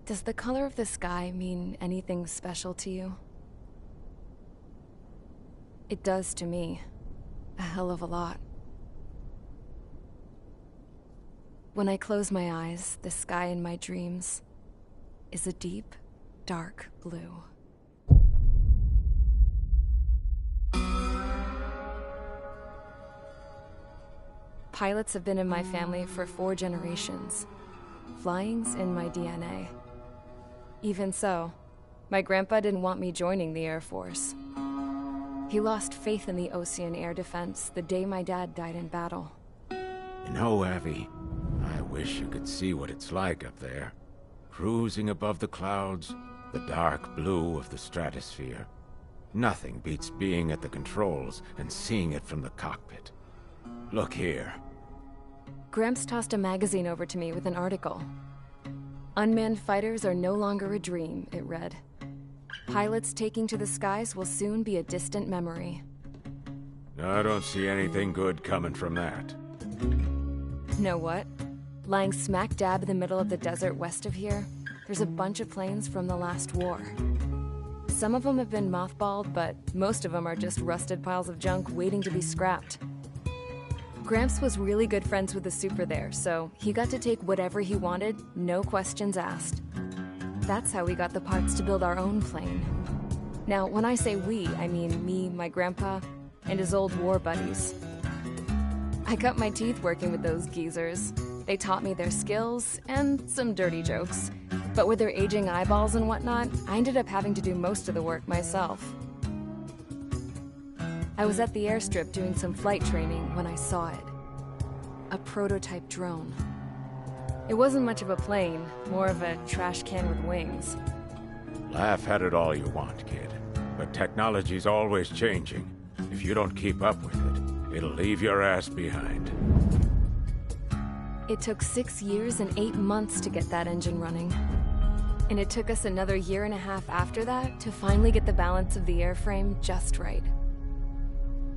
Does the color of the sky mean anything special to you? It does to me. A hell of a lot. When I close my eyes, the sky in my dreams is a deep, dark blue. Pilots have been in my family for 4 generations. Flying's in my DNA. Even so, my grandpa didn't want me joining the Air Force. He lost faith in the Ocean Air Defense the day my dad died in battle. You know, Abby, I wish you could see what it's like up there. Cruising above the clouds, the dark blue of the stratosphere. Nothing beats being at the controls and seeing it from the cockpit. Look here. Gramps tossed a magazine over to me with an article. Unmanned fighters are no longer a dream, it read. Pilots taking to the skies will soon be a distant memory. I don't see anything good coming from that. Know what? Lying smack dab in the middle of the desert west of here, there's a bunch of planes from the last war. Some of them have been mothballed, but most of them are just rusted piles of junk waiting to be scrapped. Gramps was really good friends with the super there, so he got to take whatever he wanted, no questions asked. That's how we got the parts to build our own plane. Now, when I say we, I mean me, my grandpa, and his old war buddies. I cut my teeth working with those geezers. They taught me their skills, and some dirty jokes. But with their aging eyeballs and whatnot, I ended up having to do most of the work myself. I was at the airstrip doing some flight training when I saw it. A prototype drone. It wasn't much of a plane, more of a trash can with wings. Laugh at it all you want, kid. But technology's always changing. If you don't keep up with it, it'll leave your ass behind. It took 6 years and 8 months to get that engine running. And it took us another 1.5 years after that to finally get the balance of the airframe just right.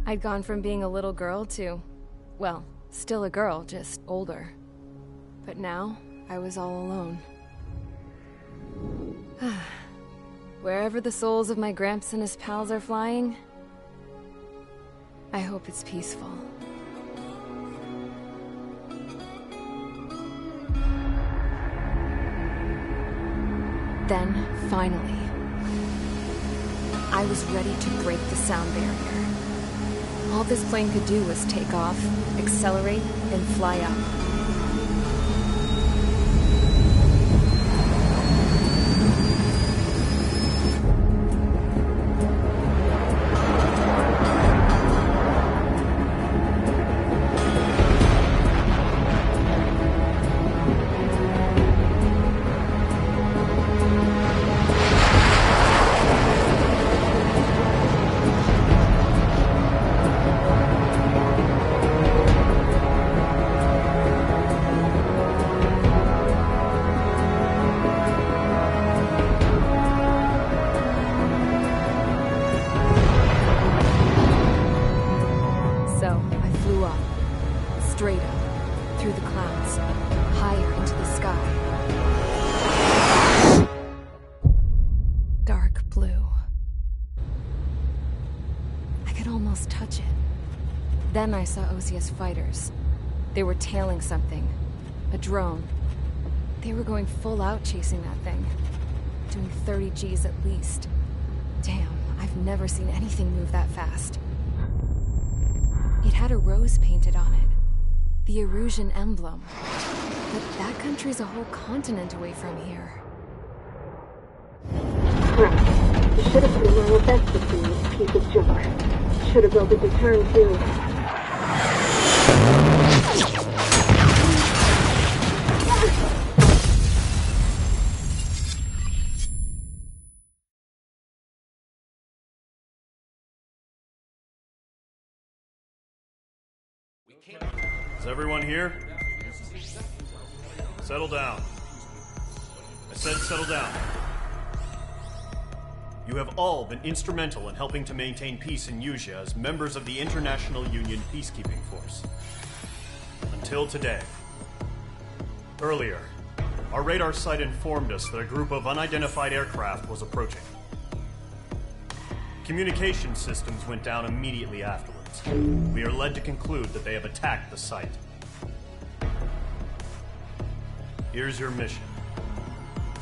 I'd gone from being a little girl to, well, still a girl, just older. But now, I was all alone. Wherever the souls of my Gramps and his pals are flying, I hope it's peaceful. Then, finally, I was ready to break the sound barrier. All this plane could do was take off, accelerate, and fly up. straight up, through the clouds, higher into the sky. Dark blue. I could almost touch it. Then I saw Osia's fighters. They were tailing something. A drone. They were going full out chasing that thing. Doing 30 Gs at least. Damn, I've never seen anything move that fast. It had a rose painted on it. The Erusian emblem. But that country's a whole continent away from here. Crap. You should have put in my best with this piece of junk. Should have built a deterrent too. Is everyone here? Settle down. I said settle down. You have all been instrumental in helping to maintain peace in Usea as members of the International Union Peacekeeping Force. Until today. Earlier, our radar site informed us that a group of unidentified aircraft was approaching. Communication systems went down immediately afterwards. We are led to conclude that they have attacked the site. Here's your mission.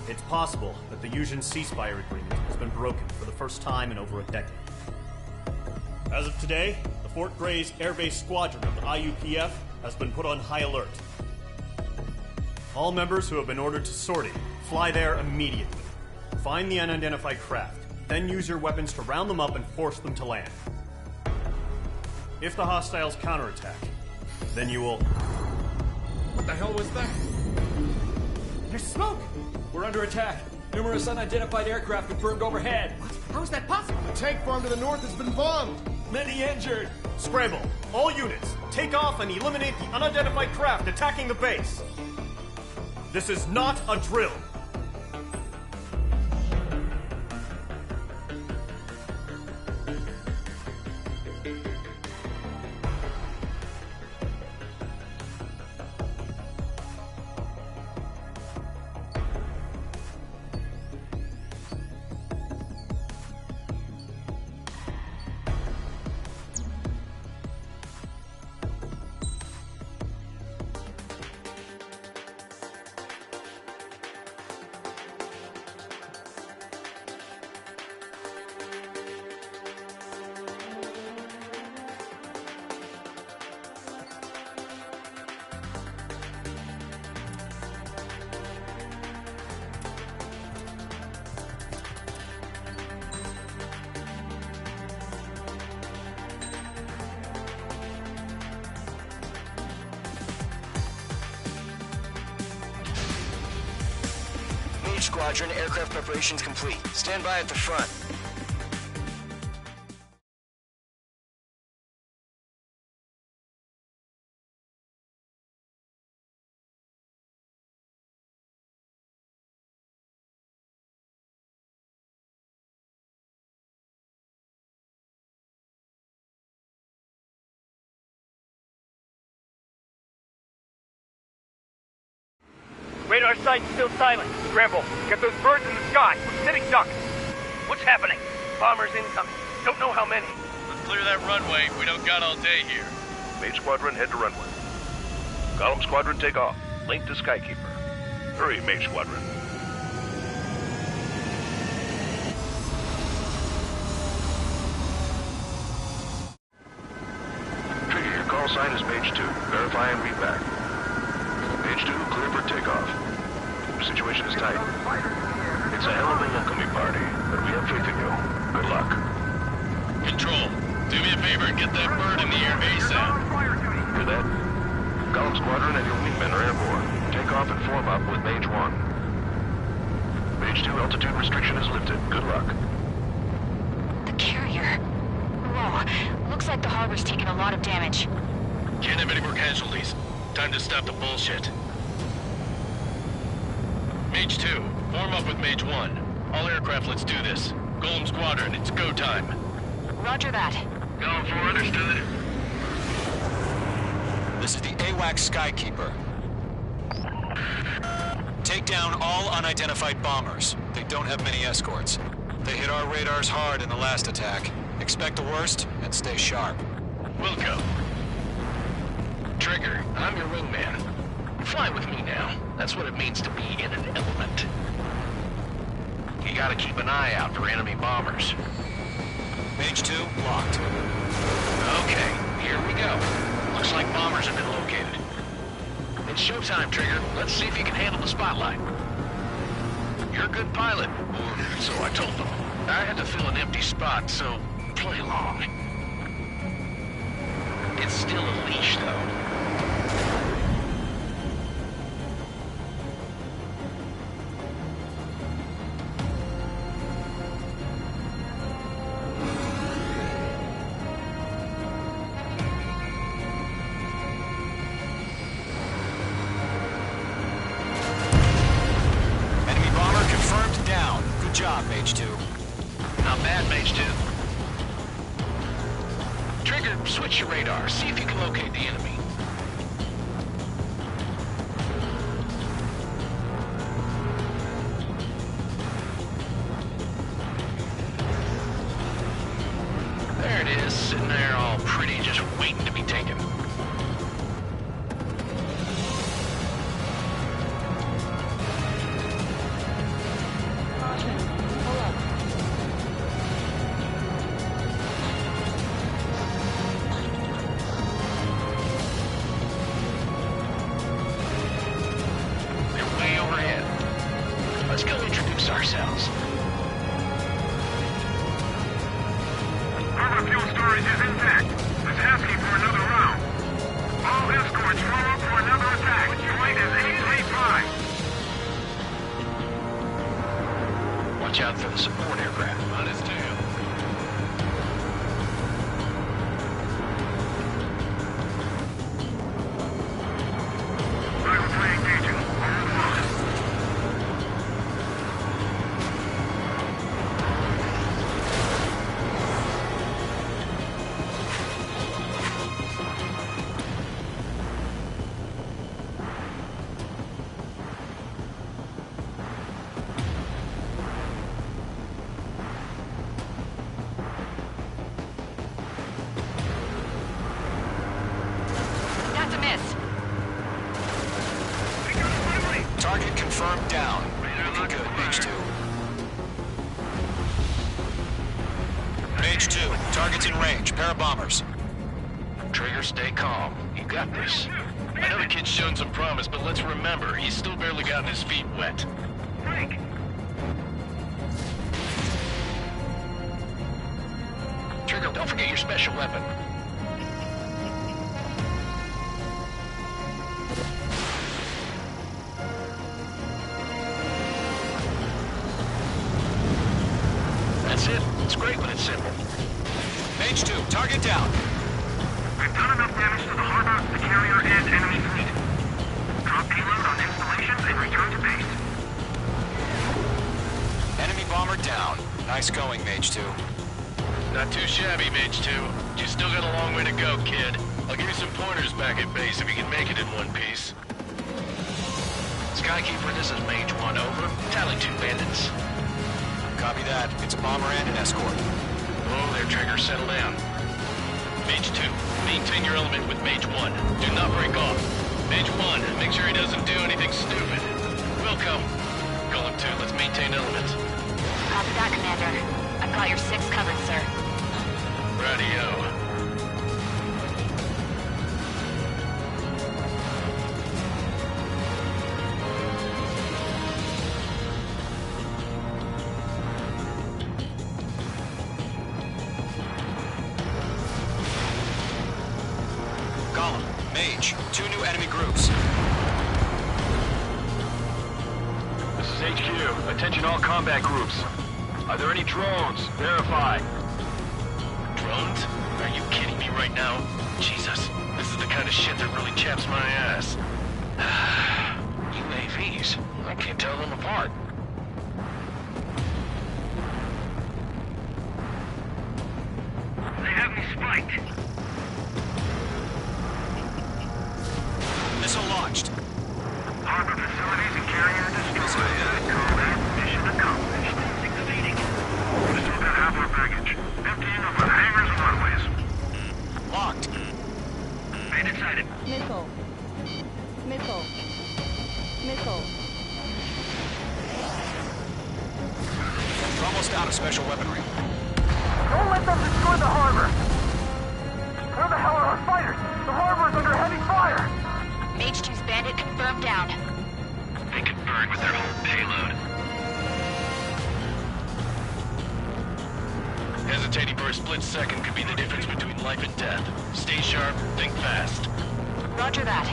It's possible that the Usian ceasefire agreement has been broken for the first time in over a decade. As of today, the Fort Gray's Air Base Squadron of the IUPF has been put on high alert. All members who have been ordered to sortie, fly there immediately. Find the unidentified craft, then use your weapons to round them up and force them to land. If the hostiles counterattack, then you will... What the hell was that? There's smoke! We're under attack. Numerous unidentified aircraft confirmed overhead. What? How is that possible? The tank farm to the north has been bombed! Many injured! Scramble! All units, take off and eliminate the unidentified craft attacking the base! This is not a drill! Squadron, aircraft preparations complete. Stand by at the front. Radar site's still silent. Scramble. Get those birds in the sky. We're sitting ducks. What's happening? Bombers incoming. Don't know how many. Let's clear that runway. We don't got all day here. Mage Squadron, head to runway. Column Squadron, take off. Link to Skykeeper. Hurry, Mage Squadron. Trigger, your call sign is Mage 2. Verify and read back. Mage 2, clear for takeoff. Your situation is tight. It's a hell of a welcoming party, but we have faith in you. Good luck. Control, do me a favor and get that bird in the air ASAP. Hear that? Column Squadron and your wingmen are airborne. Take off and form up with Mage 1. Mage 2, altitude restriction is lifted. Good luck. The carrier. Whoa, looks like the harbor's taken a lot of damage. Can't have any more casualties. Time to stop the bullshit. Mage 2, form up with Mage 1. All aircraft, let's do this. Golem Squadron, it's go time. Roger that. Going for understood. The This is the AWAC Skykeeper. Take down all unidentified bombers. They don't have many escorts. They hit our radars hard in the last attack. Expect the worst and stay sharp. Wilco. Trigger, I'm your wingman. Fly with me now. That's what it means to be in an element. You gotta keep an eye out for enemy bombers. Mage 2, locked. Okay, here we go. Looks like bombers have been located. It's showtime, Trigger. Let's see if you can handle the spotlight. You're a good pilot, or so I told them. I had to fill an empty spot, so play along. It's still a leash, though. Enemy bomber confirmed down. Good job, Mage 2. Not bad, Mage 2. Trigger, switch your radar. See if you can locate the enemy. There it is, sitting there all pretty, just waiting to be taken. Let's go introduce ourselves. Our fuel storage is intact. It's asking for another round. All escorts roll up for another attack. Flight is 835. Watch out for the support aircraft. On his tail. Target confirmed down. Looking good, Mage 2. Mage 2, target's in range. Pair of bombers. Trigger, stay calm. You got this. I know the kid's shown some promise, but let's remember, he's still barely gotten his feet wet. Frank! Trigger, don't forget your special weapon. That's it. It's great when it's simple. Mage 2, target down. We've done enough damage to the harbor, the carrier, and enemy fleet. Drop payload on installations and return to base. Enemy bomber down. Nice going, Mage 2. Not too shabby, Mage 2. You still got a long way to go, kid. I'll give you some pointers back at base if you can make it in one piece. Skykeeper, this is Mage 1, over. Tally 2 bandits. Copy that. It's a bomber and an escort. Oh, there, Trigger. Settle down. Mage 2, maintain your element with Mage 1. Do not break off. Mage 1, make sure he doesn't do anything stupid. Wilco. Golem 2, let's maintain element. Copy that, Commander. I've got your 6 covered, sir. Radio. Golem, Mage, 2 new enemy groups. This is HQ. Attention all combat groups. Are there any drones? Verify. Drones? Are you kidding me right now? Jesus, this is the kind of shit that really chaps my ass. UAVs? I can't tell them apart. They have me spiked. launched. Harbor facilities and carrier destroyed. Combat mission accomplished. Succeeding. We still got half our baggage. Emptying of our hangars and runways. Locked. Bandit sighted. Missile. Missile. Missile. We're almost out of special weaponry. Don't let them destroy the harbor! Where the hell are our fighters? The harbor is under heavy fire! Mage 2's bandit confirmed down. They could burn with their whole payload. Hesitating for a split second could be the difference between life and death. Stay sharp, think fast. Roger that.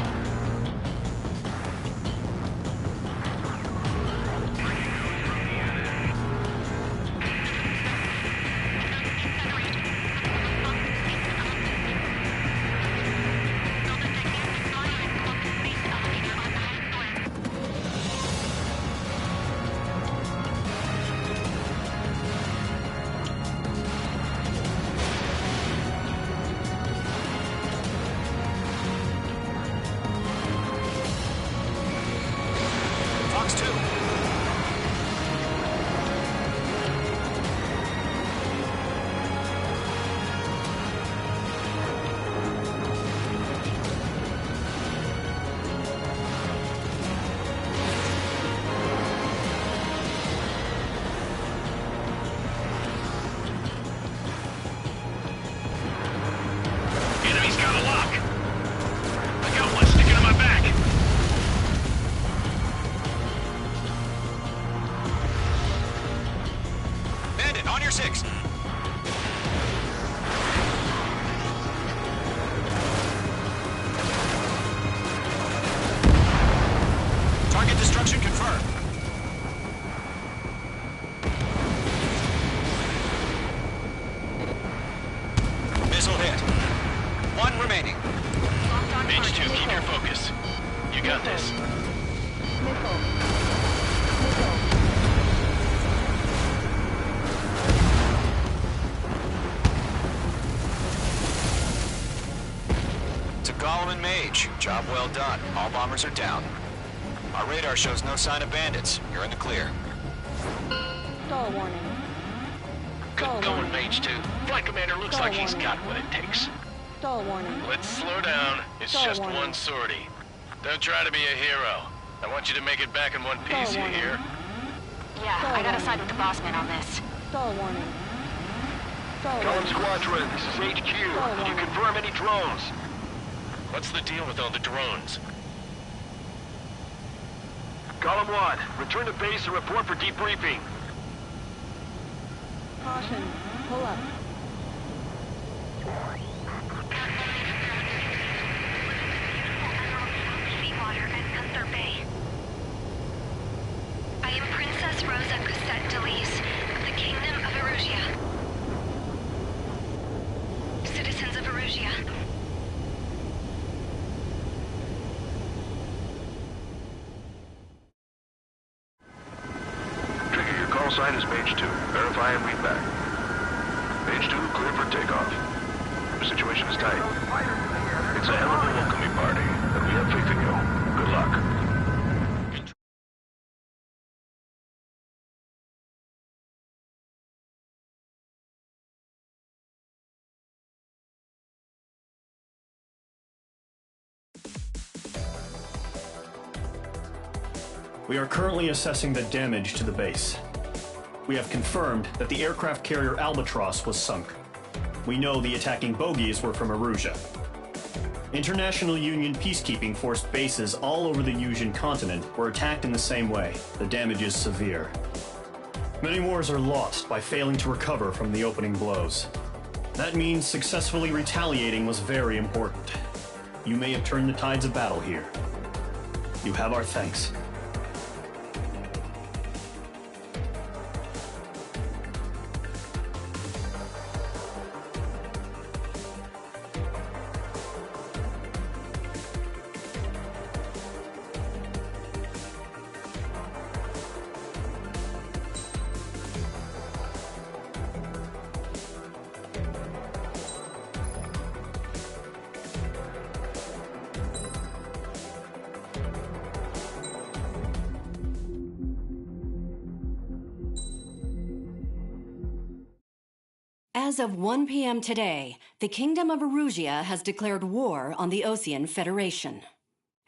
Fox 2. Enemy's got a lock. I got one sticking in my back. Bandit, on your 6. Target destruction confirmed. Missile hit. One remaining. Mage 2, keep your focus. You got this. Missile. To Golem and Mage, job well done. All bombers are down. Our radar shows no sign of bandits. You're in the clear. Stall warning. Good going, Mage 2. Flight commander looks like he's got what it takes. Stall warning. Let's slow down. It's Stall just warning. one sortie. Don't try to be a hero. I want you to make it back in one piece, you warning. hear? Yeah, I gotta side with the boss man on this. Stall warning. Stall Golem warning. Squadron, this is HQ. Can you confirm any drones? What's the deal with all the drones? Golem 1, return to base and report for debriefing. Caution. Pull up. I am Princess Rosa Cosette Delise of the Kingdom of Erusia. Citizens of Erusia. Trigger, your call sign is Page 2. Verify and read back. Page 2, clear for takeoff. The situation is tight. It's a hell of a welcoming party, but we have faith in you. Good luck. We are currently assessing the damage to the base. We have confirmed that the aircraft carrier Albatross was sunk. We know the attacking bogies were from Erusia. International Union peacekeeping force bases all over the Yusian continent were attacked in the same way. The damage is severe. Many wars are lost by failing to recover from the opening blows. That means successfully retaliating was very important. You may have turned the tides of battle here. You have our thanks. As of 1 p.m. today, the Kingdom of Erusia has declared war on the Osean Federation.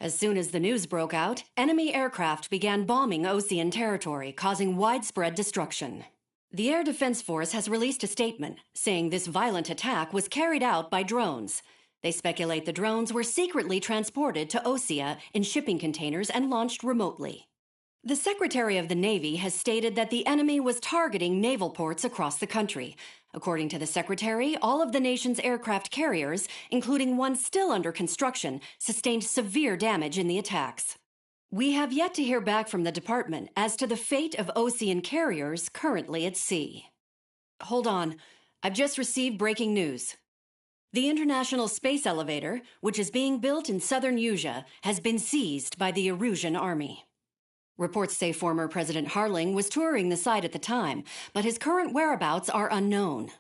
As soon as the news broke out, enemy aircraft began bombing Osean territory, causing widespread destruction. The Air Defense Force has released a statement saying this violent attack was carried out by drones. They speculate the drones were secretly transported to Osea in shipping containers and launched remotely. The Secretary of the Navy has stated that the enemy was targeting naval ports across the country. According to the Secretary, all of the nation's aircraft carriers, including one still under construction, sustained severe damage in the attacks. We have yet to hear back from the department as to the fate of Osean carriers currently at sea. Hold on. I've just received breaking news. The International Space Elevator, which is being built in southern Usea, has been seized by the Erusian Army. Reports say former President Harling was touring the site at the time, but his current whereabouts are unknown.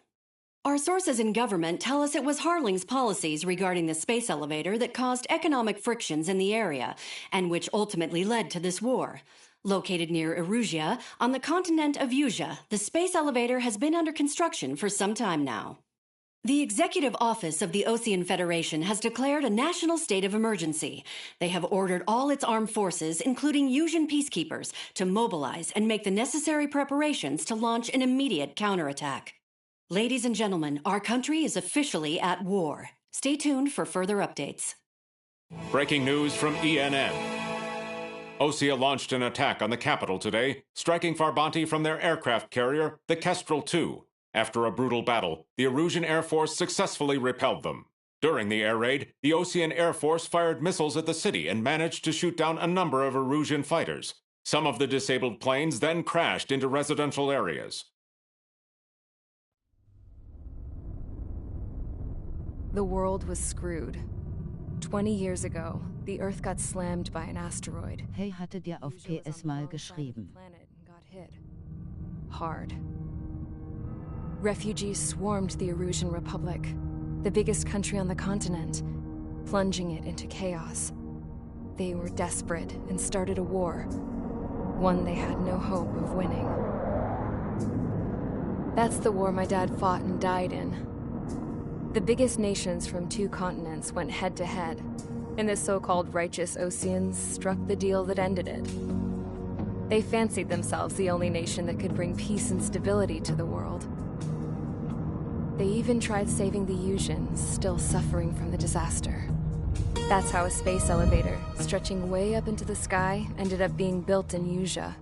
Our sources in government tell us it was Harling's policies regarding the space elevator that caused economic frictions in the area, and which ultimately led to this war. Located near Erusia, on the continent of Usea, the space elevator has been under construction for some time now. The Executive Office of the Osean Federation has declared a national state of emergency. They have ordered all its armed forces, including Usian peacekeepers, to mobilize and make the necessary preparations to launch an immediate counterattack. Ladies and gentlemen, our country is officially at war. Stay tuned for further updates. Breaking news from ENN. Osea launched an attack on the capital today, striking Farbanti from their aircraft carrier, the Kestrel II. After a brutal battle, the Erusian Air Force successfully repelled them. During the air raid, the Osean Air Force fired missiles at the city and managed to shoot down a number of Erusian fighters. Some of the disabled planes then crashed into residential areas. The world was screwed. 20 years ago, the Earth got slammed by an asteroid. Hey hatte dir auf PS mal geschrieben. Got hit hard. Refugees swarmed the Erusian Republic, the biggest country on the continent, plunging it into chaos. They were desperate and started a war, one they had no hope of winning. That's the war my dad fought and died in. The biggest nations from 2 continents went head-to-head, and the so-called righteous Oseans struck the deal that ended it. They fancied themselves the only nation that could bring peace and stability to the world. They even tried saving the Usians, still suffering from the disaster. That's how a space elevator, stretching way up into the sky, ended up being built in Usea.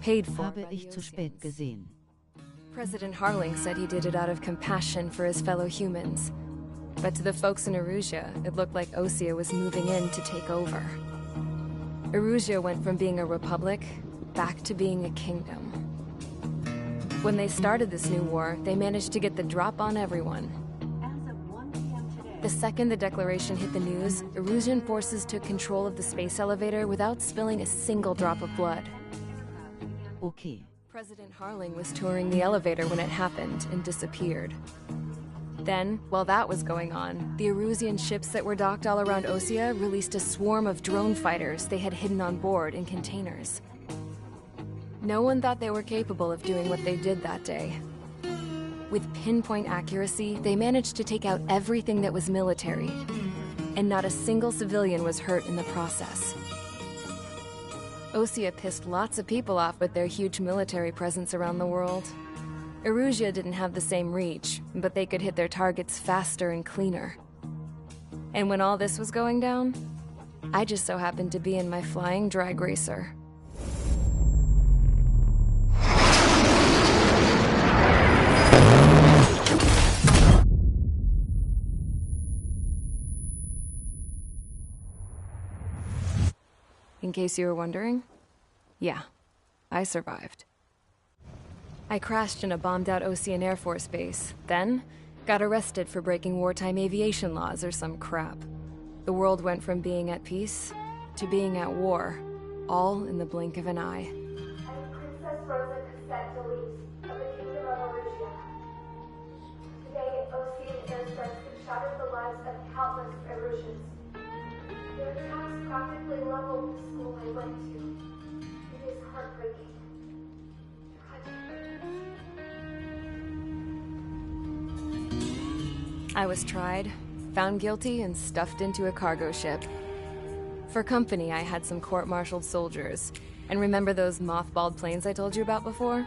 Paid for Habe by ich the zu spät Oseans. gesehen. President Harling said he did it out of compassion for his fellow humans. But to the folks in Erusia, it looked like Osea was moving in to take over. Erusia went from being a republic back to being a kingdom. When they started this new war, they managed to get the drop on everyone. The second the declaration hit the news, Erusian forces took control of the space elevator without spilling a single drop of blood. Okay. President Harling was touring the elevator when it happened and disappeared. Then, while that was going on, the Erusian ships that were docked all around Osea released a swarm of drone fighters they had hidden on board in containers. No one thought they were capable of doing what they did that day. With pinpoint accuracy, they managed to take out everything that was military, and not a single civilian was hurt in the process. Osea pissed lots of people off with their huge military presence around the world. Erusia didn't have the same reach, but they could hit their targets faster and cleaner. And when all this was going down, I just so happened to be in my flying drag racer. In case you were wondering, yeah, I survived. I crashed in a bombed-out Osean Air Force base, then got arrested for breaking wartime aviation laws or some crap. The world went from being at peace to being at war, all in the blink of an eye. Princess Rosa Cassette Delise of the Kingdom of Erusia. Today, Osean airstrikes have shattered the lives of countless Erusians. Their attacks practically leveled the school I went to. It is heartbreaking. Tragic. I was tried, found guilty, and stuffed into a cargo ship. For company, I had some court-martialed soldiers. And remember those mothballed planes I told you about before?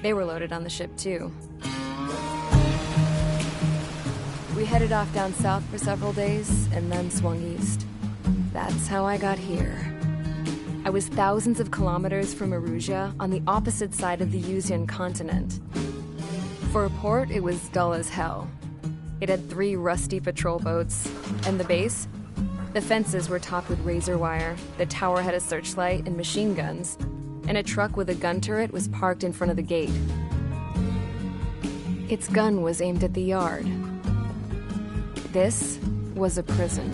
They were loaded on the ship, too. We headed off down south for several days, and then swung east. That's how I got here. I was thousands of kilometers from Erusia, on the opposite side of the Yuzian continent. For a port, it was dull as hell. It had 3 rusty patrol boats, and the base? The fences were topped with razor wire, the tower had a searchlight and machine guns, and a truck with a gun turret was parked in front of the gate. Its gun was aimed at the yard. This was a prison.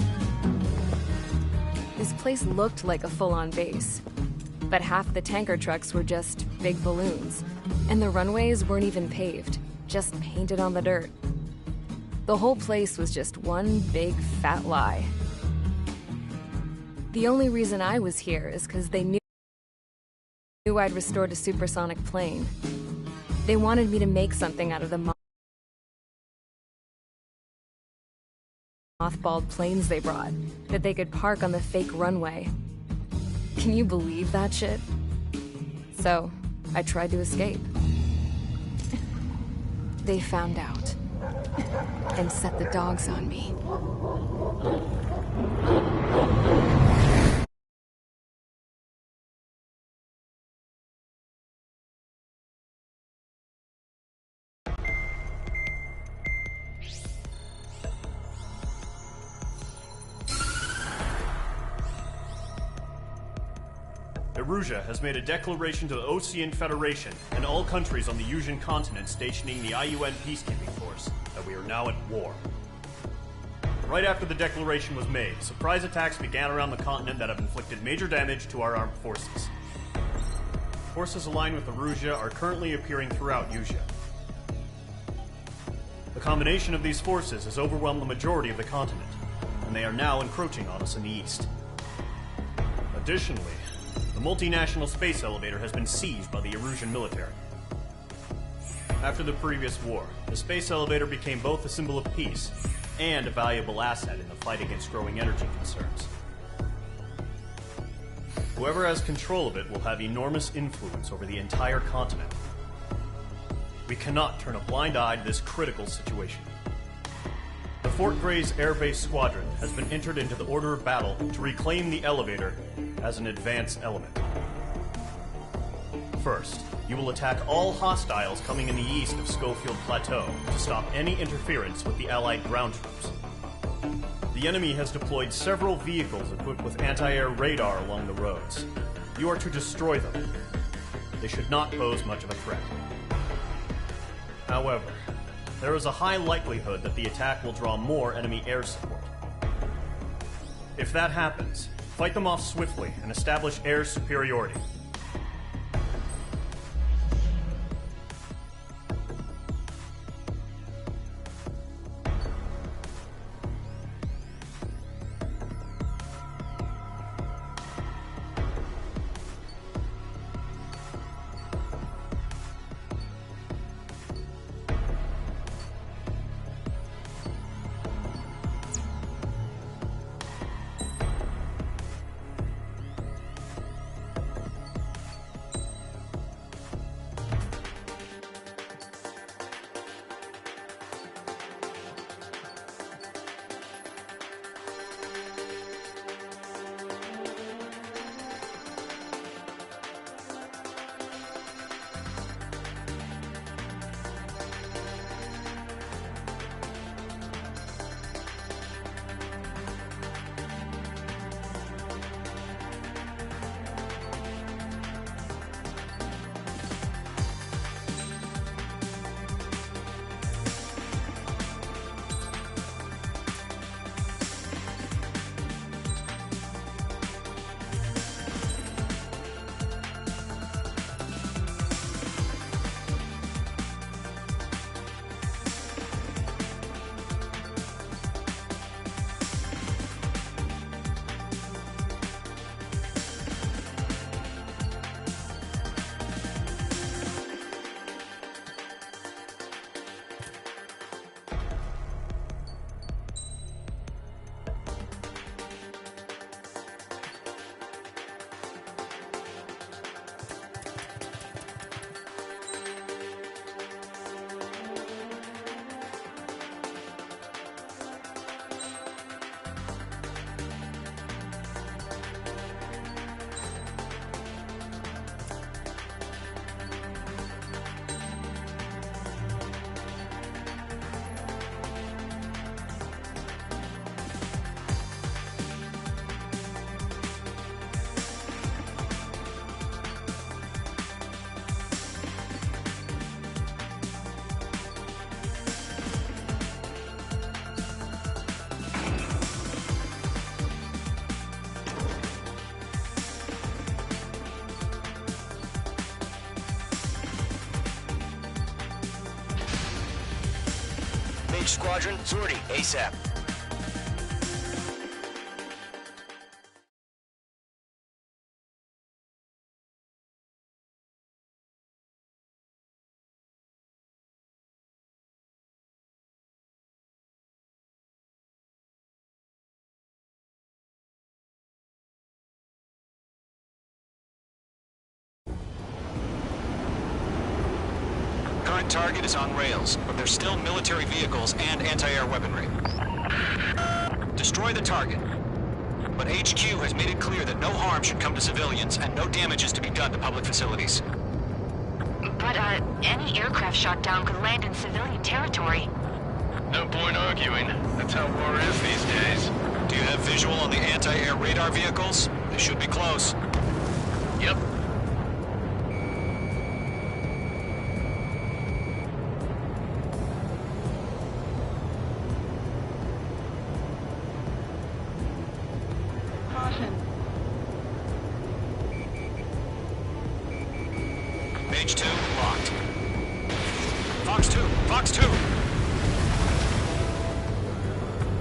This place looked like a full-on base, but half the tanker trucks were just big balloons, and the runways weren't even paved, just painted on the dirt. The whole place was just one big fat lie. The only reason I was here is because they knew I'd restored a supersonic plane. They wanted me to make something out of the mothballed planes they brought, that they could park on the fake runway. Can you believe that shit? So, I tried to escape. They found out, and set the dogs on me. Erusia has made a declaration to the Ocean Federation and all countries on the Yuzian continent stationing the IUN peacekeeping force that we are now at war. Right after the declaration was made, surprise attacks began around the continent that have inflicted major damage to our armed forces. Forces aligned with Erusia are currently appearing throughout Yusia. The combination of these forces has overwhelmed the majority of the continent, and they are now encroaching on us in the east. Additionally, the multinational space elevator has been seized by the Erusian military. After the previous war, the space elevator became both a symbol of peace and a valuable asset in the fight against growing energy concerns. Whoever has control of it will have enormous influence over the entire continent. We cannot turn a blind eye to this critical situation. The Fort Gray's Air Base Squadron has been entered into the order of battle to reclaim the elevator as an advance element. First, you will attack all hostiles coming in the east of Schofield Plateau to stop any interference with the Allied ground troops. The enemy has deployed several vehicles equipped with anti-air radar along the roads. You are to destroy them. They should not pose much of a threat. However, there is a high likelihood that the attack will draw more enemy air support. If that happens, fight them off swiftly and establish air superiority. Engage squadron. Sortie, ASAP. Current target is on rails, but there's still military vehicles and anti-air weaponry. Destroy the target. But HQ has made it clear that no harm should come to civilians and no damage is to be done to public facilities. But, any aircraft shot down could land in civilian territory. No point arguing. That's how war is these days. Do you have visual on the anti-air radar vehicles? They should be close. Yep. Page 2, locked. Fox 2, Fox 2!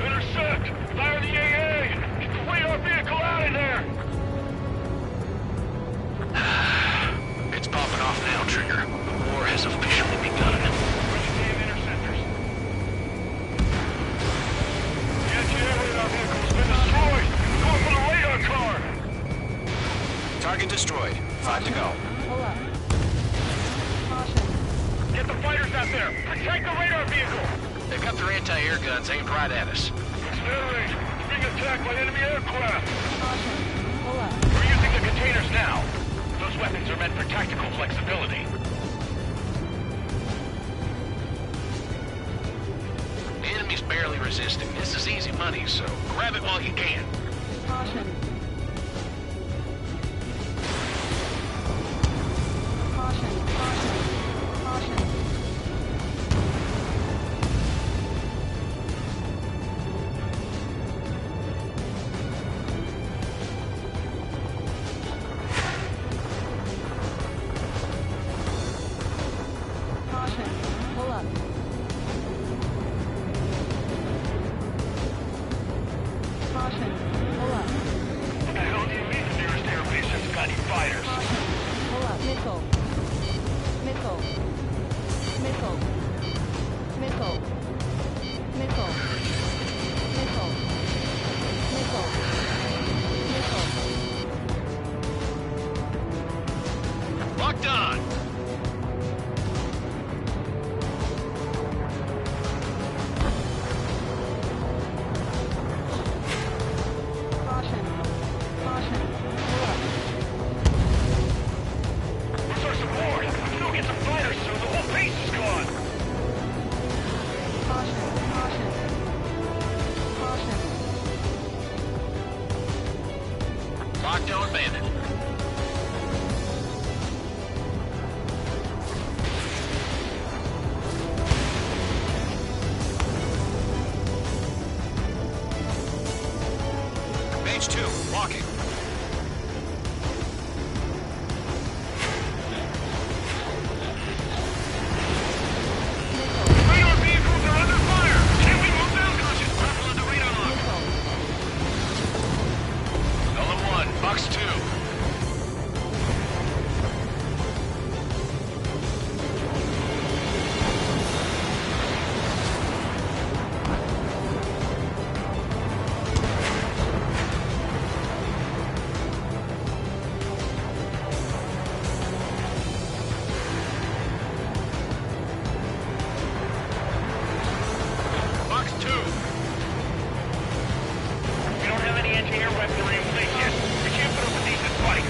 Intercept! Fire the AA! Get the radar vehicle out of there! It's popping off now, Trigger. The war has officially begun. Interceptors. The anti-air radar vehicle's been destroyed! Going for the radar car! Target destroyed. 5 to go. Get the fighters out there! Protect the radar vehicle! They've got their anti-air guns aimed right at us. It's air raid. It's being attacked by enemy aircraft. We're using the containers now. Those weapons are meant for tactical flexibility. The enemy's barely resisting. This is easy money, so grab it while you can. What the hell do you mean the nearest airbase hasn't got any fighters? Missile. Missile. Missile. Missile. Missile. Missile. Missile. Missile. Locked on! Where's our support? We don't get some fighters soon. The whole base is gone. Lockdown bandit. Page 2, walking. Radar vehicles are under fire. Can we move down? Rifle on the radar lock. LM1, Fox 2. Box 2. We don't have any anti-air weaponry in place yet. We can't put up a decent fight.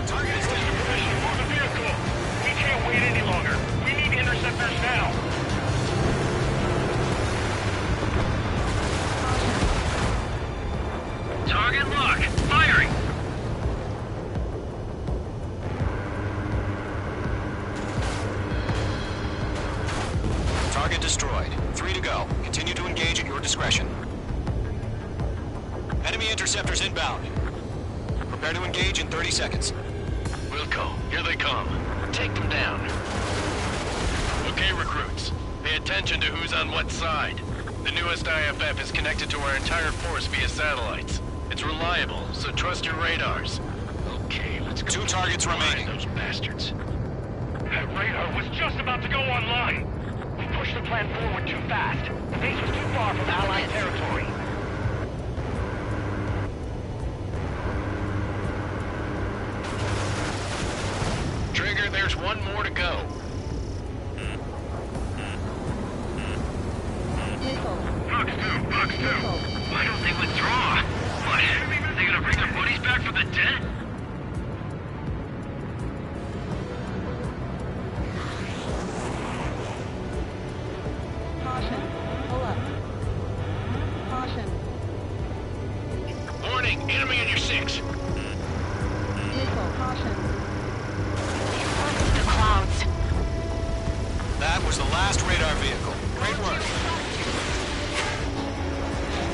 Target is down. Permission to move the vehicle. We can't wait any longer. We need interceptors now. Target lock. Firing. Target destroyed. 3 to go. Continue to engage Enemy interceptors inbound. Prepare to engage in 30 seconds. Wilco, here they come. Take them down. Okay, recruits. Pay attention to who's on what side. The newest IFF is connected to our entire force via satellites. It's reliable, so trust your radars. Okay, let's go. 2 targets remaining. Those bastards. That radar was just about to go online. We pushed the plan forward too fast. The base was too far from Allied territory. Trigger, there's one more to go. Fox 2, why don't they withdraw? What, are they gonna bring their buddies back from the dead? Caution. Pull up. Caution. Warning, enemy in your 6. Missile. Caution. The clouds. That was the last radar vehicle. Great work.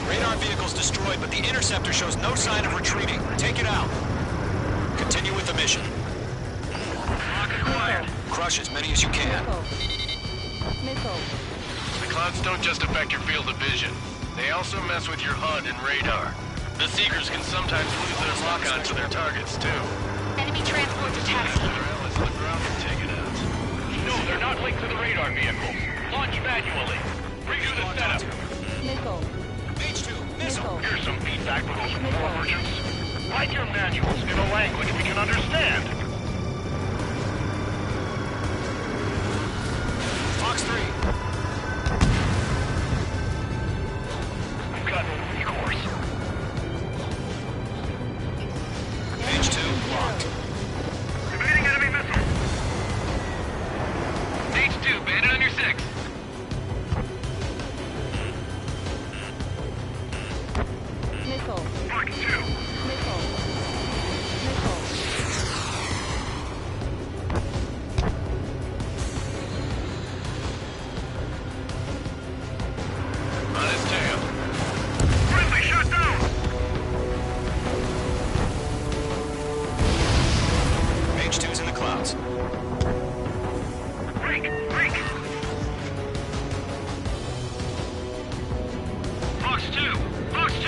Radar vehicle's destroyed, but the interceptor shows no sign of retreating. Take it out. Continue with the mission. Crush as many as you can. Missile. The clouds don't just affect your field of vision. They also mess with your HUD and radar. The Seekers can sometimes lose their lock-on to their targets, too. Enemy transports are taxiing. Their allies on the ground can take it out. No, they're not linked to the radar vehicles. Launch manually. Redo the setup. Missile. H2, missile. Here's some feedback for those war merchants. Write your manuals in a language we can understand. Fox 3. We've got no recourse. H2, blocked. Evading enemy missile. H2, bandit on your 6. Missile. Fox 2. Missile. On his tail. Friendly shot down. H2's in the clouds. Break. Fox 2. Fox 2.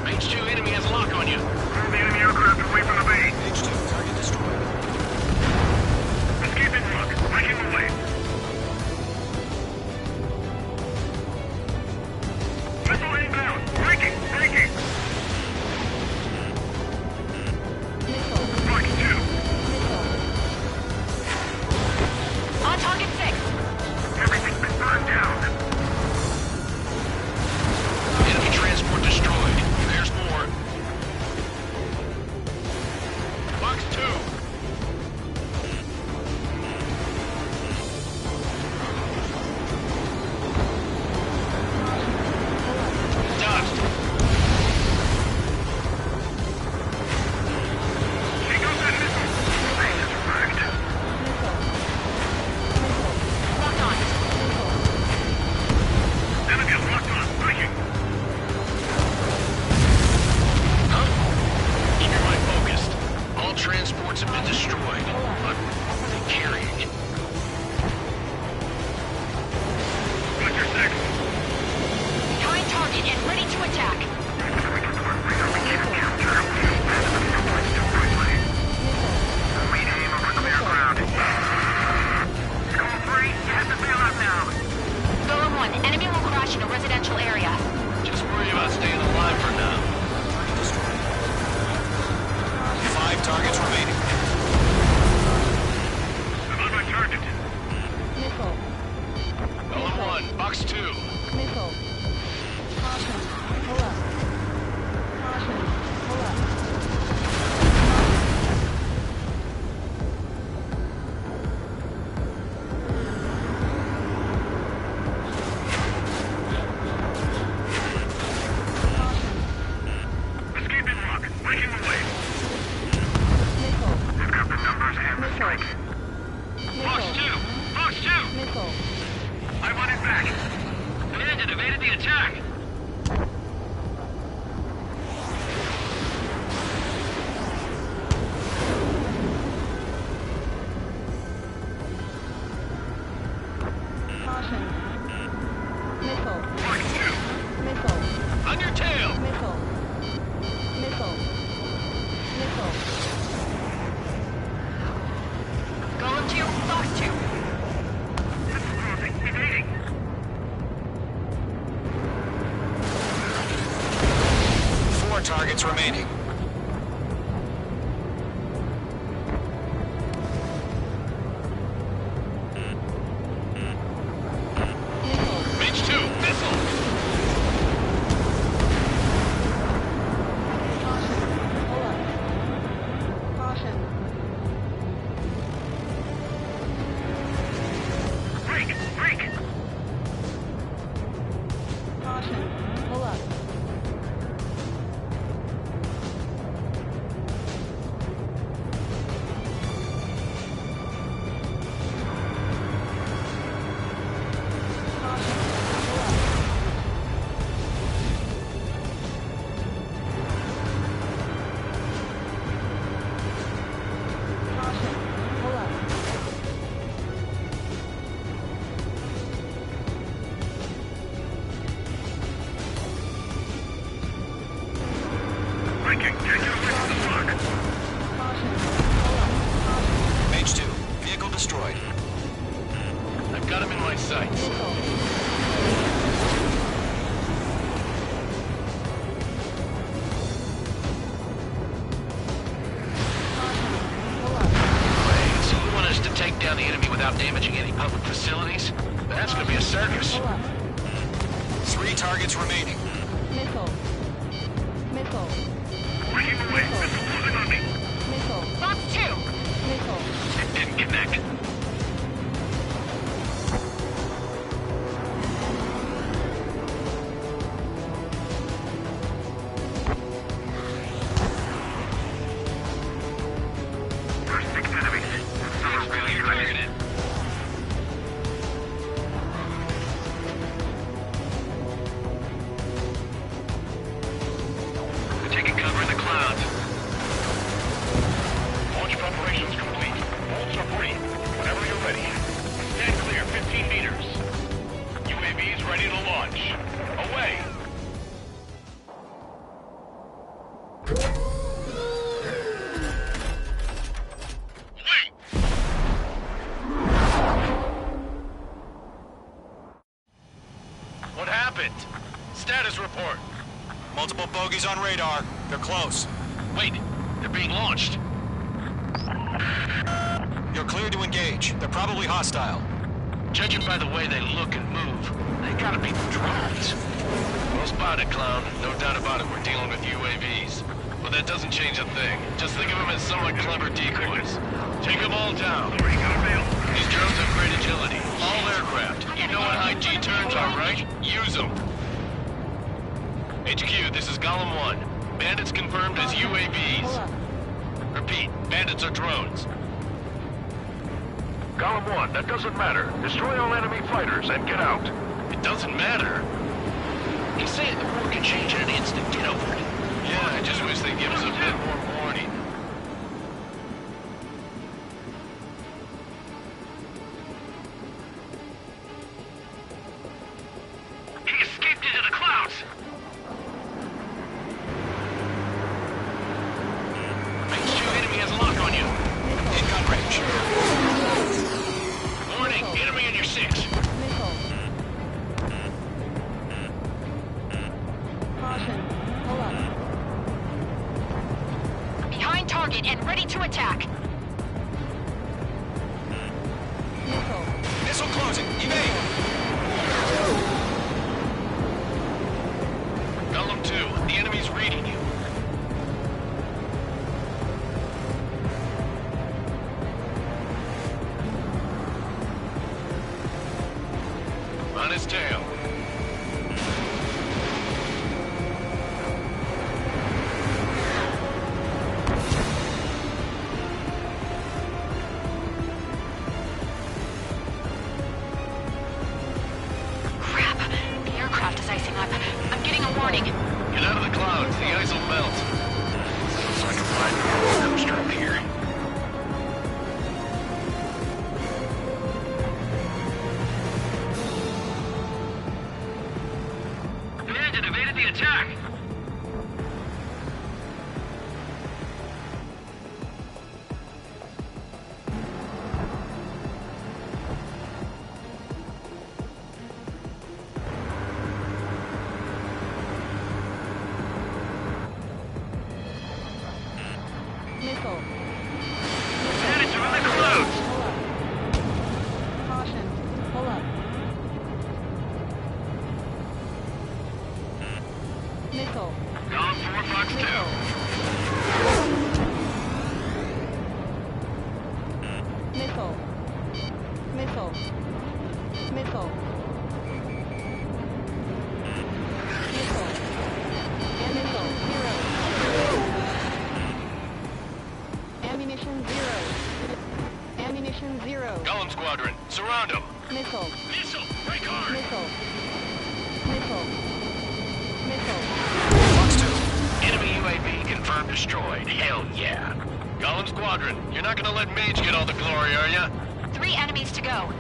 H2 enemy has a lock on you. Move the enemy aircraft away from the base. H2, target destroyed. Escaping truck. Breaking away. Missile inbound. Breaking. Fox 2. On target 6. Everything's been burned down. Enemy transport destroyed. There's more. Fox 2. Dust. She goes that missile. Base is wrecked. Lock on. Enemy is locked on. Breaking. Huh? Keep your mind focused. All transports have been destroyed. But what were they carrying? Roger 6. Behind target and ready to attack. Rename over clear ground. School 3, you have to bail out now. Golem 1, enemy will crash in a residential area. Just worry about staying alive for now. 5 targets remaining. I'm on my target. Missile. Golem 1, Fox 2. Missile. Caution. Pull up. Caution. Pull up. Escaping rock. Breaking away. Missile. I've got the numbers and the strike. Fox 2. Fox 2. Missile. I want it back. evaded the attack. Caution. Missile. Missile. On your tail. Missile. Missile. Missile. Golem 2, Fox 2. Evading. 4 targets remaining. Mage 2, missile. Pull up. Caution. Break. Caution. Pull up. Caution. Pull up. Caution. Pull up. I can get you with the fuck. Caution. Pull up. Caution. Mage 2, vehicle destroyed. I've got him in my sights. Missile. Pull up. Wait, so you want us to take down the enemy without damaging any public facilities? That's gonna be a circus. Pull up. 3 targets remaining. Missile. Missile. Breaking away. Missile closing on me. Missile. Fox 2. Missile. It didn't connect. There's 6 enemies. Someone's really targeted. They're taking cover in the clouds. Launch preparations complete. Bolts are free. Whenever you're ready. Stand clear, 15 meters. UAVs ready to launch. Away! Wait! What happened? Status report. Multiple bogeys on radar. They're close. Wait, they're being launched. You're clear to engage. They're probably hostile. Judging by the way they look and move, they gotta be drones. Well spotted, clown. No doubt about it, we're dealing with UAVs. But that doesn't change a thing. Just think of them as somewhat clever decoys. Take them all down. These drones have great agility. All aircraft. You know what high G turns are, right? Use them. HQ, this is Golem 1. Bandits confirmed as Pull UAVs. up. Repeat, bandits are drones. Golem 1, that doesn't matter. Destroy all enemy fighters and get out. It doesn't matter. He's saying the war can change in an instant. Get over it. Yeah, I just wish they'd give us a bit more warning. He escaped into the clouds! Mage 2 enemy has a lock on you. In gun range. Warning, enemy in your 6. Missile. Caution. Pull up. Behind target and ready to attack. Missile. Missile closing. Evade. Golem 2, the enemy's reading you. On his tail. Crap. The aircraft icing. I'm getting a warning. Get out of the clouds. The ice will melt. Looks like a 5-year welcome stroke here. Bandit evaded the attack. Missile. Bandits are in the clouds. Caution. Pull up. Missile. Column 4, Fox 2. Missile. Missile. Missile. Missile. And missile. 0. Ammunition 0. Ammunition 0. Golem Squadron, surround them. Missile. Missile, break hard. Missile. Missile. Missile. Fox 2. Enemy UAV confirmed destroyed. Hell yeah. Golem Squadron, you're not gonna let Mage get all the glory, are ya? 3 enemies to go.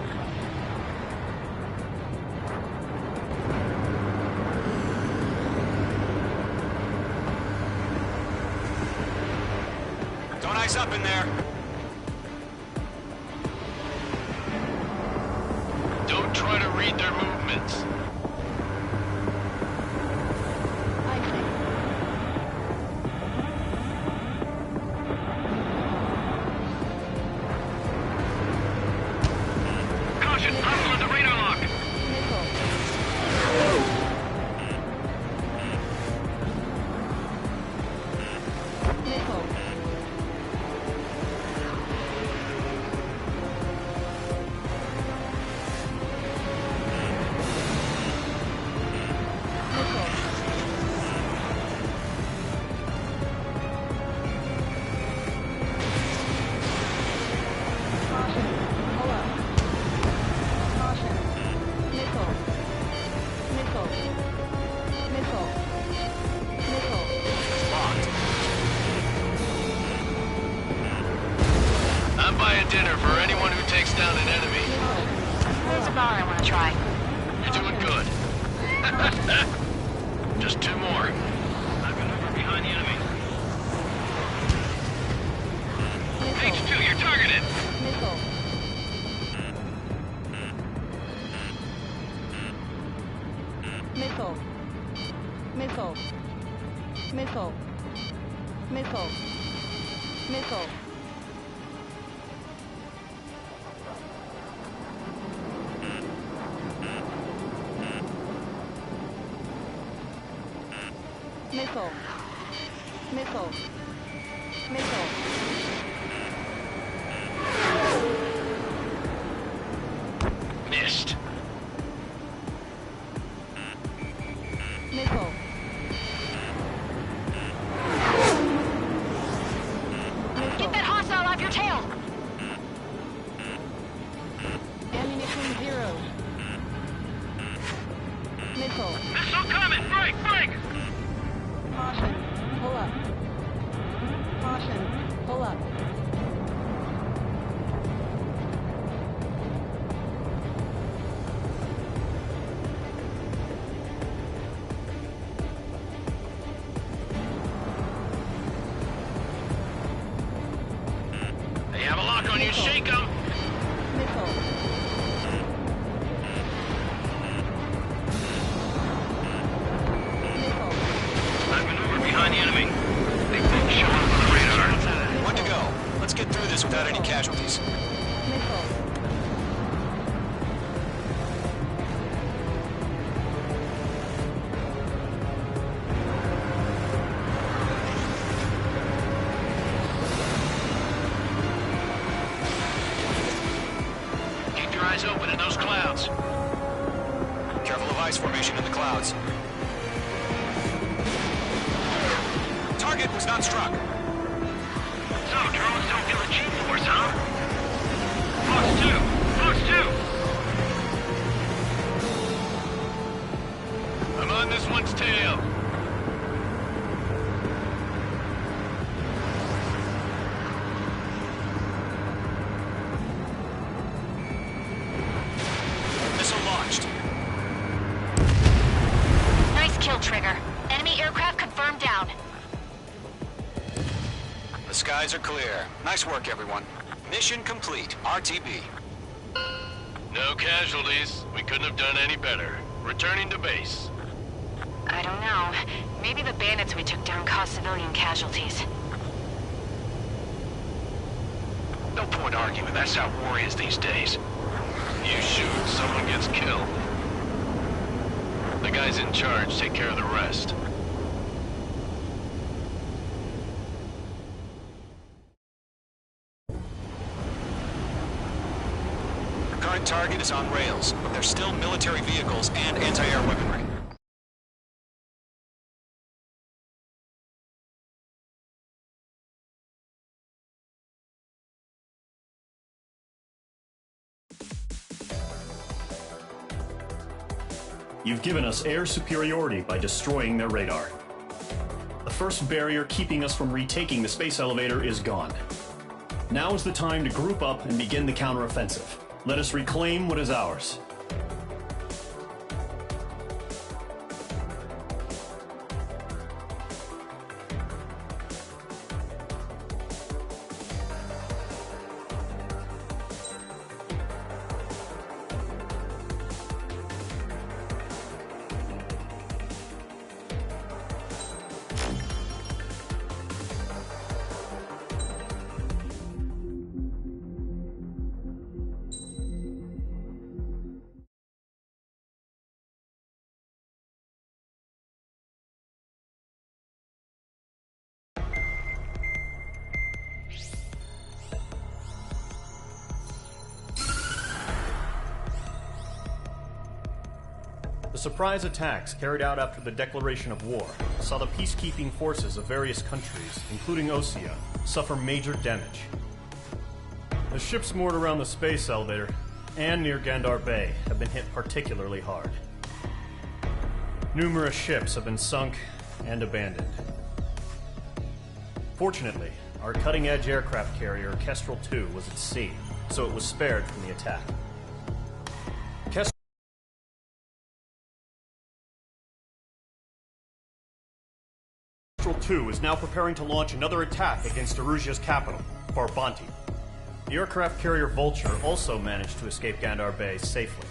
Don't ice up in there. Don't try to read their movements. Caution, hostile on the radar lock. Missile. Caution. Pull up. Caution. Missile. Missile. Missile. Missile. Locked. I'm buying dinner for anyone who takes down an enemy. There's a bar I want to try. You're doing good. Just 2 more. I've been over behind the enemy. H2, you're targeted. Missile. Missile. Missile. Missile. Missile. Missile. Missile. Missile. Missile. Missed. Missile. Get that hostile off your tail. Ammunition 0. Missile. Missile coming! Break! Break! Caution. Pull up. Caution. Pull up. They have a lock on you. Shake them. Missile. Missile. I've been over behind the enemy. They both show up on the radar. One to go. Let's get through this without any casualties. Missile. Keep your eyes open in those clouds. Careful of ice formation in the clouds. Target was not struck. So, drones don't feel the G-force, huh? Fox 2! Fox 2! I'm on his tail. Missile launched. Nice kill, Trigger. Enemy aircraft confirmed down. The skies are clear. Nice work, everyone. Mission complete. RTB. No casualties. We couldn't have done any better. Returning to base. I don't know. Maybe the bandits we took down caused civilian casualties. No point arguing. That's how war is these days. You shoot, someone gets killed. The guys in charge take care of the rest. Current target is on rails, but there's still military vehicles and anti-air weaponry. You've given us air superiority by destroying their radar. The first barrier keeping us from retaking the space elevator is gone. Now is the time to group up and begin the counteroffensive. Let us reclaim what is ours. The surprise attacks carried out after the declaration of war saw the peacekeeping forces of various countries, including Osea, suffer major damage. The ships moored around the space elevator and near Gandar Bay have been hit particularly hard. Numerous ships have been sunk and abandoned. Fortunately, our cutting-edge aircraft carrier Kestrel II was at sea, so it was spared from the attack. Kestrel II is now preparing to launch another attack against Erusia's capital, Farbanti. The aircraft carrier Vulture also managed to escape Gandar Bay safely.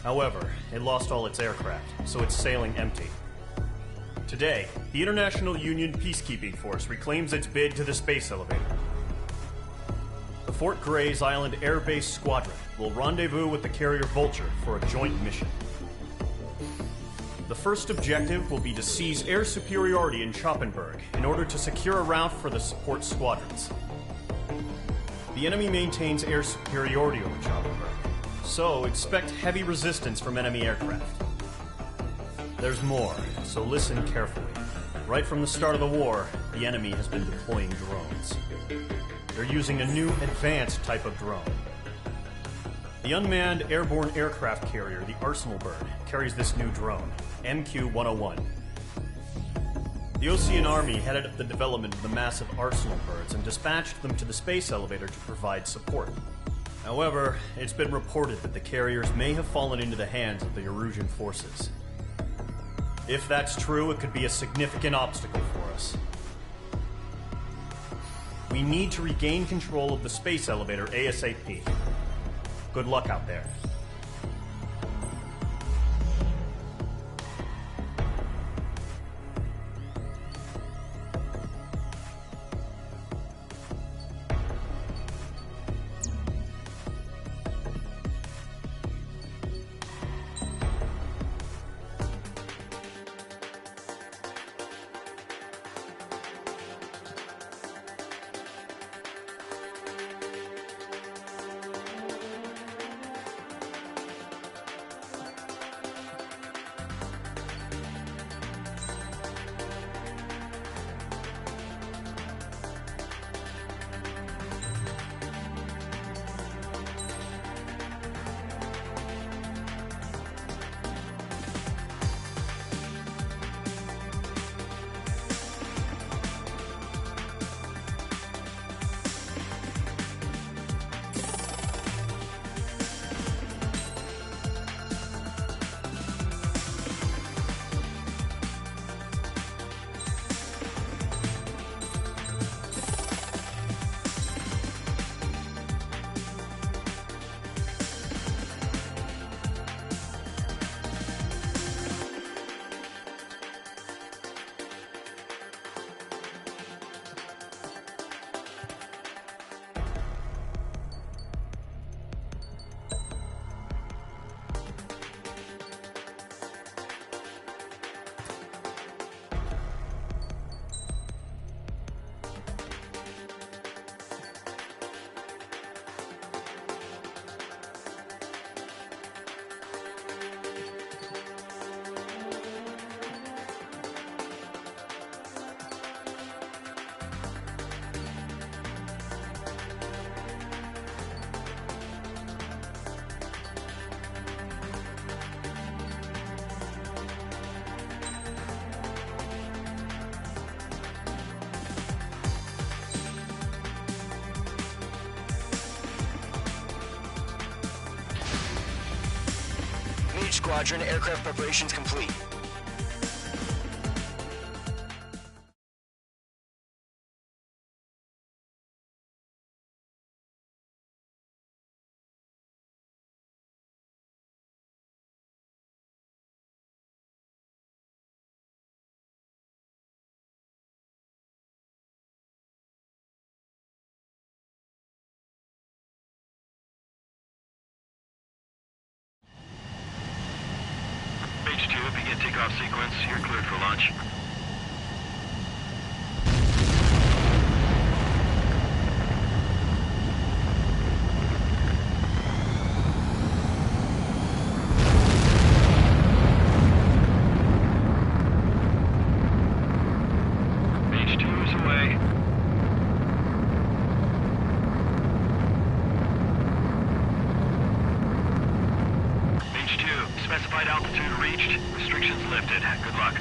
However, it lost all its aircraft, so it's sailing empty. Today, the International Union Peacekeeping Force reclaims its bid to the space elevator. The Fort Grays Island Air Base Squadron will rendezvous with the carrier Vulture for a joint mission. The first objective will be to seize air superiority in Schoppenberg in order to secure a route for the support squadrons. The enemy maintains air superiority over Schoppenberg, so expect heavy resistance from enemy aircraft. There's more, so listen carefully. Right from the start of the war, the enemy has been deploying drones. They're using a new advanced type of drone. The unmanned airborne aircraft carrier, the Arsenal Bird, carries this new drone, MQ-101. The Osean Army headed up the development of the massive Arsenal Birds and dispatched them to the space elevator to provide support. However, it's been reported that the carriers may have fallen into the hands of the Erusian forces. If that's true, it could be a significant obstacle for us. We need to regain control of the space elevator ASAP. Good luck out there. Squadron, aircraft preparations complete. Mage 2, begin takeoff sequence. You're cleared for launch. Mage 2 is away. Mage 2, specified altitude reached. Restrictions lifted. Good luck.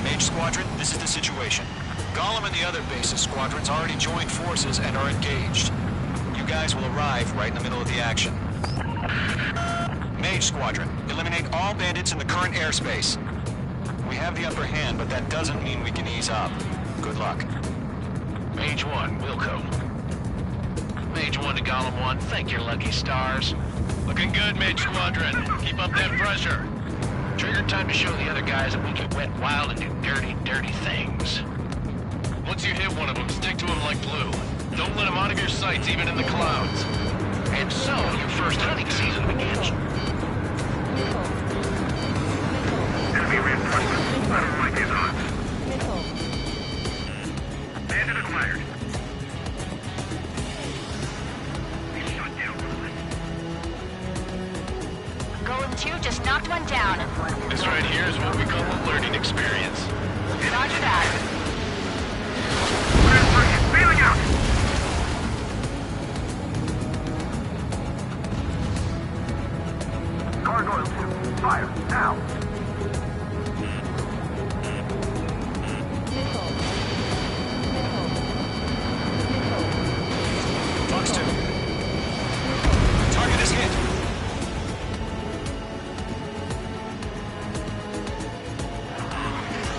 Mage Squadron, this is the situation. Gollum and the other bases squadrons already joined forces and are engaged. You guys will arrive right in the middle of the action. Mage Squadron, eliminate all bandits in the current airspace. We have the upper hand, but that doesn't mean we can ease up. Good luck. Mage 1, Wilco. Mage 1 to Gollum 1, thank your lucky stars. Looking good, Mage Squadron. Keep up that pressure. Trigger, time to show the other guys that we can wet wild and do dirty, dirty things. Once you hit one of them, stick to them like glue. Don't let them out of your sights, even in the clouds. And so, your first hunting season begins. Enemy reinforcements. I don't like these odds. Bandit acquired. Golem 2 just knocked one down. This right here is what we call a learning experience. Roger that. Feeling out. Gargoyle 2, fire, now. Fox 2. Target is hit.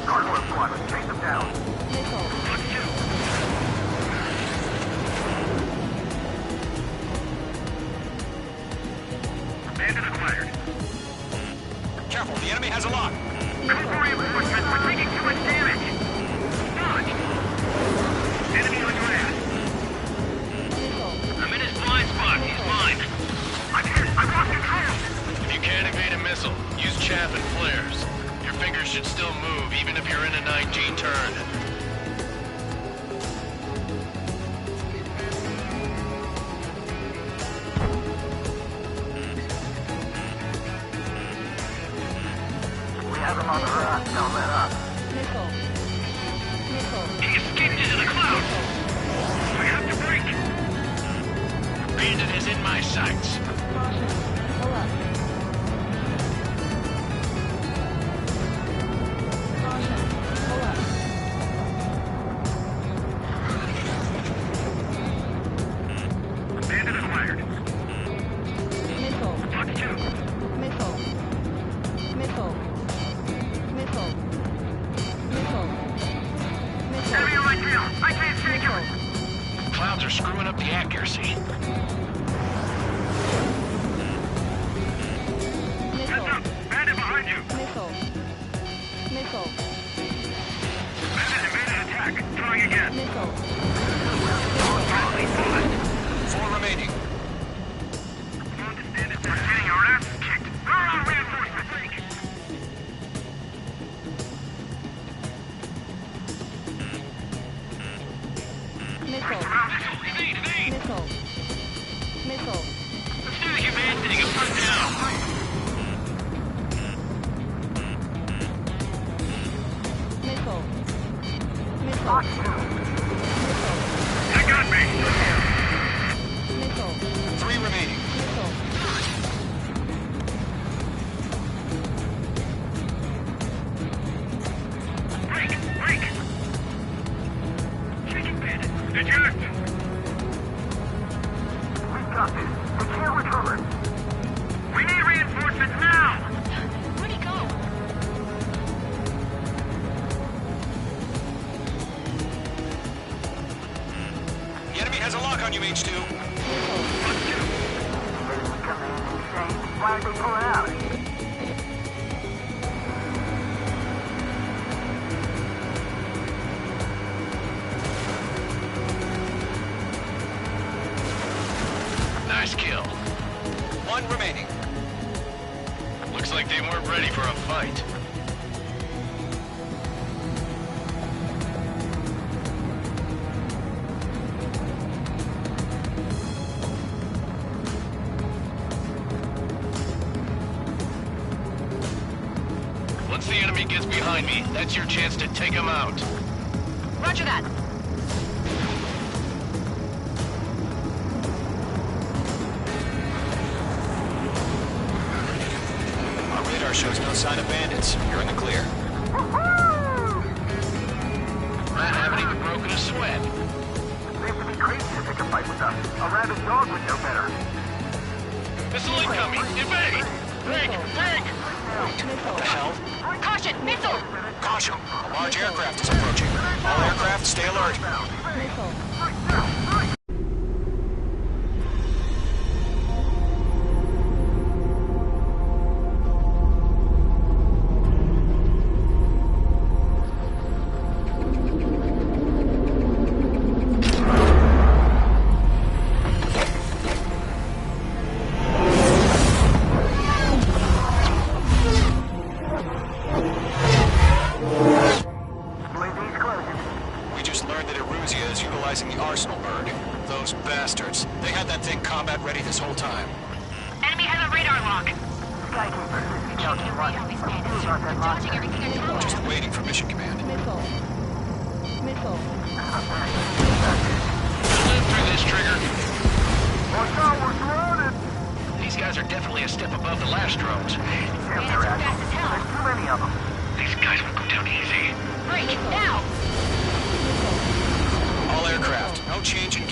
Gargoyle squadron, chase them down. Bandit acquired. Careful, the enemy has a lock. Cobra reinforcements, we're taking too much damage. Dodge. Enemy on your ass. I'm in his blind spot. He's mine. I'm hit. I lost control. If you can't evade a missile, use chaff and flares. Your fingers should still move, even if you're in a 9G turn. We have him on the run. Don't let up. He escaped into the clouds. We have to break. Bandit is in my sights. Bandit acquired. Fox 2. Enemy on my tail. I can't shake him. Clouds are screwing up the accuracy. Heads up. Bandit behind you. Bandit evaded attack. Trying again. Four remaining. Bandits are getting our asses kicked. Where are our reinforcements? Evade, evade. Let's do the humane thing and put down. They got me. Three remaining. Break. Shaking bandit. Eject. disrupted. They can't recover. We need reinforcements now! Where'd he go? The enemy has a lock on you, H2. Why did they pull out? Nice kill. One remaining. Looks like they weren't ready for a fight. Once the enemy gets behind me, that's your chance to take him out. Roger that. Our radar shows no sign of bandits. You're in the clear. Rat haven't even broken a sweat. They have to be crazy to pick a fight with us. A rabid dog would know better. Missile incoming! Evade! Break! Break! What the hell? Caution! Missile! Caution! A large aircraft is approaching. All aircraft, stay alert. We just learned that Eruzia is utilizing the Arsenal bird. Those bastards. They had that thing combat ready this whole time. Enemy has a radar lock. Dodging everything I Just waiting for mission command. Missile. Missile. Live through this, Trigger. Watch out, we're surrounded! These guys are definitely a step above the last drones. Damn, they're fast as hell. There's too many of them. These guys will go down easy. Break! Now! All aircraft, no change in